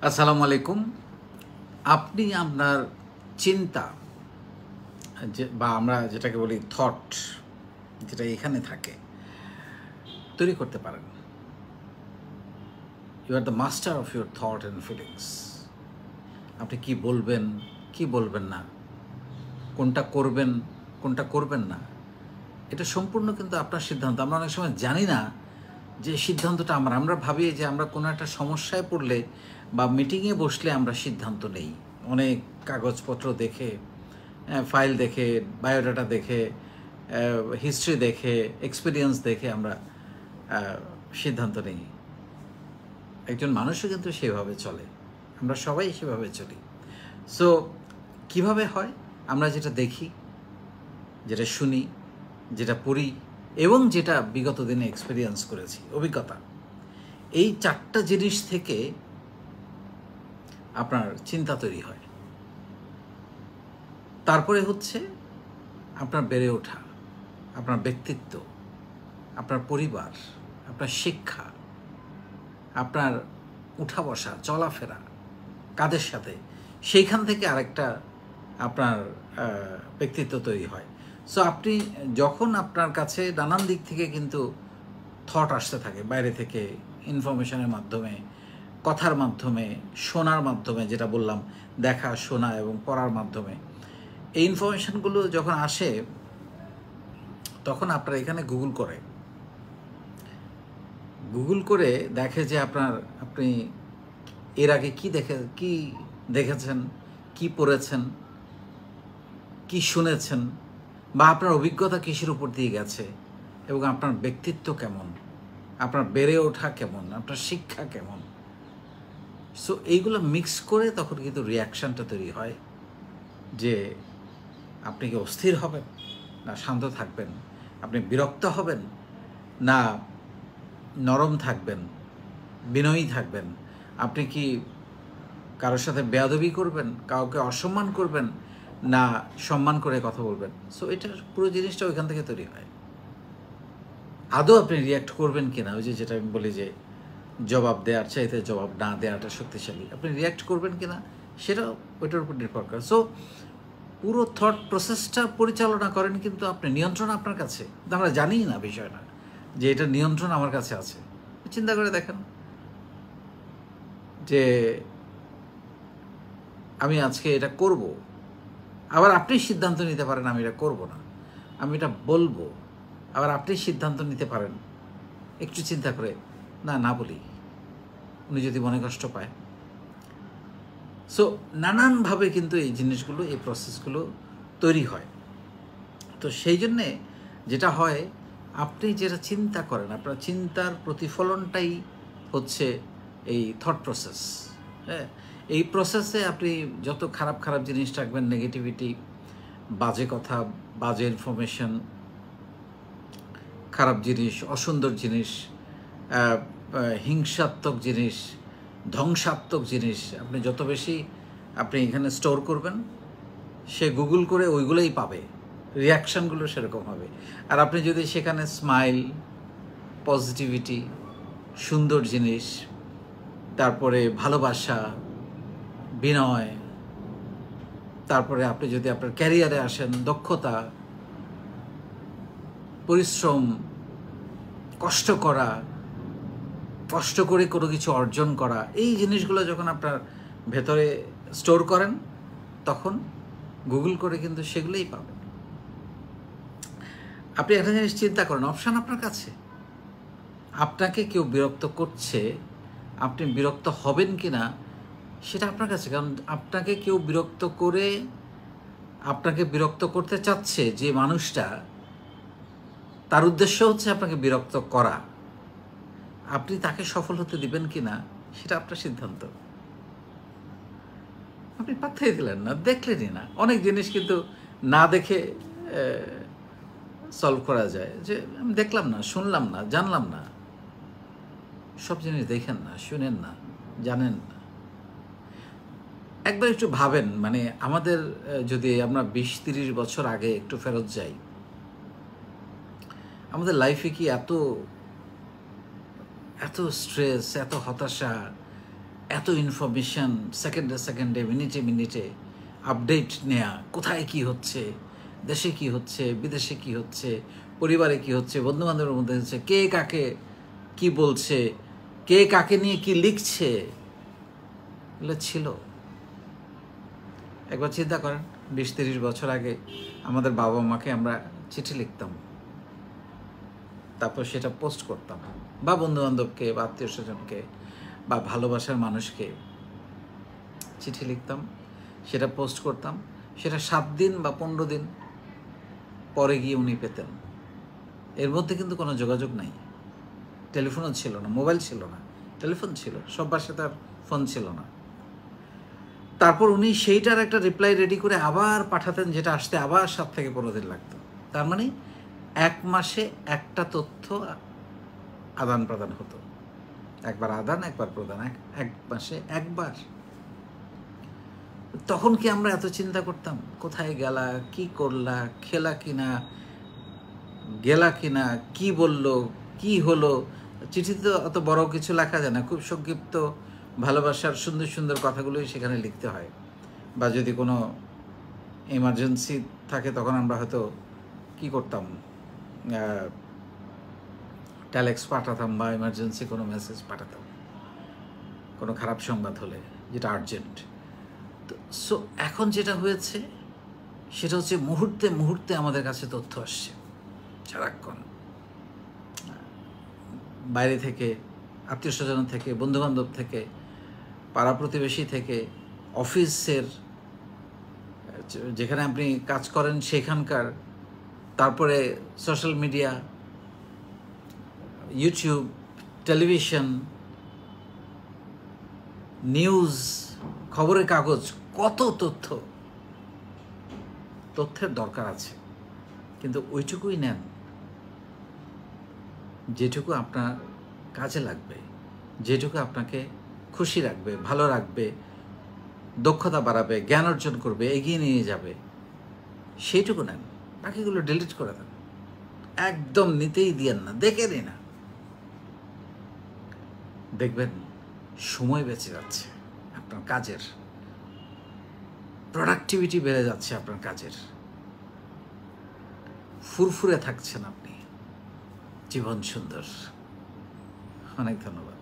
আসসালামু আলাইকুম। আপনি আপনার চিন্তা বা আমরা যেটাকে বলি থট, যেটা এখানে থাকে, তৈরি করতে পারেন। You are the master of your thought and feelings. আপনি কি বলবেন, কি বলবেন না, কোনটা করবেন, কোনটা করবেন না, এটা সম্পূর্ণ কিন্তু আপনার সিদ্ধান্ত। আমরা অনেক সময় জানি না যে সিদ্ধান্তটা আমরা ভাবি যে আমরা কোনো একটা সমস্যায় পড়লে বা মিটিংয়ে বসলে আমরা সিদ্ধান্ত নেই, অনেক কাগজপত্র দেখে, ফাইল দেখে, বায়োডাটা দেখে, হিস্ট্রি দেখে, এক্সপিরিয়েন্স দেখে আমরা সিদ্ধান্ত নিই। একজন মানুষও কিন্তু সেভাবে চলে, আমরা সবাই সেভাবে চলি। সো কিভাবে হয়? আমরা যেটা দেখি, যেটা শুনি, যেটা পড়ি এবং যেটা বিগত দিনে এক্সপিরিয়েন্স করেছি, অভিজ্ঞতা, এই চারটা জিনিস থেকে আপনার চিন্তা তৈরি হয়। তারপরে হচ্ছে আপনার বেড়ে ওঠা, আপনার ব্যক্তিত্ব, আপনার পরিবার, আপনার শিক্ষা, আপনার উঠা বসা, চলাফেরা, কাদের সাথে, সেইখান থেকে আরেকটা আপনার ব্যক্তিত্ব তৈরি হয়। সো আপনি যখন আপনার কাছে নানান দিক থেকে কিন্তু থট আসতে থাকে, বাইরে থেকে ইনফরমেশনের মাধ্যমে, কথার মাধ্যমে, শোনার মাধ্যমে, যেটা বললাম দেখা, শোনা এবং পড়ার মাধ্যমে, এই ইনফরমেশনগুলো যখন আসে তখন আপনার এখানে গুগল করে দেখে যে আপনি এর আগে কি দেখেছেন, কি পড়েছেন, কি শুনেছেন, বা আপনার অভিজ্ঞতা কিসের উপর দিয়ে গেছে, এবং আপনার ব্যক্তিত্ব কেমন, আপনার বেড়ে ওঠা কেমন, আপনার শিক্ষা কেমন। সো এইগুলো মিক্স করে তখন কিন্তু রিয়াকশানটা তৈরি হয় যে আপনি কি অস্থির হবেন, না শান্ত থাকবেন, আপনি বিরক্ত হবেন, না নরম থাকবেন, বিনয়ী থাকবেন, আপনি কি কারোর সাথে বেয়াদবি করবেন, কাউকে অসম্মান করবেন, না সম্মান করে কথা বলবেন। সো এটার পুরো জিনিসটা ওইখান থেকে তৈরি হয়। আদৌ আপনি রিয়্যাক্ট করবেন কিনা, ওই যেটা আমি বলি যে জবাব দেওয়ার চাইতে জবাব না দেওয়াটা শক্তিশালী, আপনি রিয়্যাক্ট করবেন কিনা সেটা ওইটার উপর নির্ভর করে। সো পুরো থট প্রসেসটা পরিচালনা করেন কিন্তু আপনি, নিয়ন্ত্রণ আপনার কাছে। আমরা জানি না বিষয়টা যে এটা নিয়ন্ত্রণ আমার কাছে আছে। চিন্তা করে দেখেন যে আমি আজকে এটা করব, আবার আপনি সিদ্ধান্ত নিতে পারেন আমি এটা করব না, আমি এটা বলবো, আবার আপনি সিদ্ধান্ত নিতে পারেন একটু চিন্তা করে না বলি, উনি যদি মনে কষ্ট পায়। সো নানানভাবে কিন্তু এই জিনিসগুলো, এই প্রসেসগুলো তৈরি হয়। তো সেই জন্যে যেটা হয়, আপনি যেটা চিন্তা করেন, আপনার চিন্তার প্রতিফলনটাই হচ্ছে এই থট প্রসেস। হ্যাঁ, এই প্রসেসে আপনি যত খারাপ খারাপ জিনিস রাখবেন, নেগেটিভিটি, বাজে কথা, বাজে ইনফরমেশন, খারাপ জিনিস, অসুন্দর জিনিস, হিংসাত্মক জিনিস, ধ্বংসাত্মক জিনিস, আপনি যত বেশি আপনি এখানে স্টোর করবেন, সে গুগল করে ওইগুলোই পাবে, রিয়াকশানগুলো সেরকম হবে। আর আপনি যদি সেখানে স্মাইল, পজিটিভিটি, সুন্দর জিনিস, তারপরে ভালোবাসা, বিনয়, তারপরে আপনি যদি আপনার ক্যারিয়ারে আসেন, দক্ষতা, পরিশ্রম, কষ্ট করে কোনো কিছু অর্জন করা, এই জিনিসগুলো যখন আপনার ভেতরে স্টোর করেন, তখন গুগল করে কিন্তু সেগুলোই পাবেন। আপনি একটা জিনিস চিন্তা করেন, অপশান আপনার কাছে। আপনাকে কেউ বিরক্ত করছে, আপনি বিরক্ত হবেন কি না সেটা আপনার কাছে। কারণ আপনাকে কেউ বিরক্ত করে, আপনাকে বিরক্ত করতে চাচ্ছে যে মানুষটা, তার উদ্দেশ্য হচ্ছে আপনাকে বিরক্ত করা। আপনি তাকে সফল হতে দিবেন কি না সেটা আপনার সিদ্ধান্ত। আপনি পাত্তাই দিলেন না, দেখলেনই না। অনেক জিনিস কিন্তু না দেখে সলভ করা যায়, যে আমি দেখলাম না, শুনলাম না, জানলাম না। সব জিনিস দেখেন না, শুনেন না, জানেন না। একবার একটু ভাবেন, মানে আমাদের যদি আমরা 20-30 বছর আগে একটু ফেরত যাই, আমাদের লাইফে কি এত স্ট্রেস, এত হতাশা, এত ইনফরমেশন সেকেন্ডে সেকেন্ডে, মিনিটে মিনিটে আপডেট নেয়া, কোথায় কি হচ্ছে, দেশে কি হচ্ছে, বিদেশে কি হচ্ছে, পরিবারে কি হচ্ছে, বন্ধুবান্ধবের মধ্যে হচ্ছে, কে কাকে কি বলছে, কে কাকে নিয়ে কি লিখছে, এগুলো ছিল। একবার চিন্তা করেন, 20-30 বছর আগে আমাদের বাবা মাকে আমরা চিঠি লিখতাম, তারপর সেটা পোস্ট করতাম, বা বন্ধুবান্ধবকে বা আত্মীয় স্বজনকে বা ভালোবাসার মানুষকে চিঠি লিখতাম, সেটা পোস্ট করতাম, সেটা 7 দিন বা 15 দিন পরে গিয়ে উনি পেতেন। এর মধ্যে কিন্তু কোনো যোগাযোগ নাই, টেলিফোনও ছিল না, মোবাইল ছিল না, টেলিফোন ছিল, সব বাসায় তার ফোন ছিল না। তারপর উনি সেইটার একটা রিপ্লাই রেডি করে আবার পাঠাতেন, যেটা আসতে আবার 7 থেকে 15 দিন লাগতো। তার মানে 1 মাসে একটা তথ্য আদান প্রদান হতো, একবার আদান একবার প্রদান, 1 মাসে একবার। তখন কি আমরা এত চিন্তা করতাম, কোথায় গেলা, কি করলা, খেলা কিনা, গেলা কিনা, কি বললো, কি হলো? চিঠিতে অত বড় কিছু লেখা যায় না, খুব সংক্ষিপ্ত ভালোবাসার সুন্দর সুন্দর কথাগুলোই সেখানে লিখতে হয়। বা যদি কোনো এমার্জেন্সি থাকে তখন আমরা হয়তো কি করতাম, টেলেক্স পাঠাতাম বা এমার্জেন্সি কোনো মেসেজ পাঠাতাম কোনো খারাপ সংবাদ হলে, যেটা আর্জেন্ট। তো সো এখন যেটা হয়েছে সেটা হচ্ছে মুহূর্তে মুহূর্তে আমাদের কাছে তথ্য আসছে, সারাক্ষণ বাইরে থেকে, আত্মীয় স্বজন থেকে, বন্ধুবান্ধব থেকে, পাড়া প্রতিবেশী থেকে, অফিসের যেখানে আপনি কাজ করেন সেখানকার, তারপরে social media, YouTube, television, news, খবরের কাগজ, কত তথ্যের দরকার আছে। কিন্তু ওইটুকুই নেন যেটুকু আপনার কাজে লাগবে, যেটুকু আপনাকে খুশি রাখবে, ভালো রাখবে, দক্ষতা বাড়াবে, জ্ঞান অর্জন করবে, এগিয়ে নিয়ে যাবে, সেইটুকু নেন। বাকিগুলো ডিলিট করে দেন, একদম নিতেই দিয়েন না, দেখেনই না। দেখবেন সময় বেঁচে যাচ্ছে আপনার কাজের, প্রোডাক্টিভিটি বেড়ে যাচ্ছে আপনার কাজের, ফুরফুরে থাকছেন আপনি, জীবন সুন্দর। অনেক ধন্যবাদ।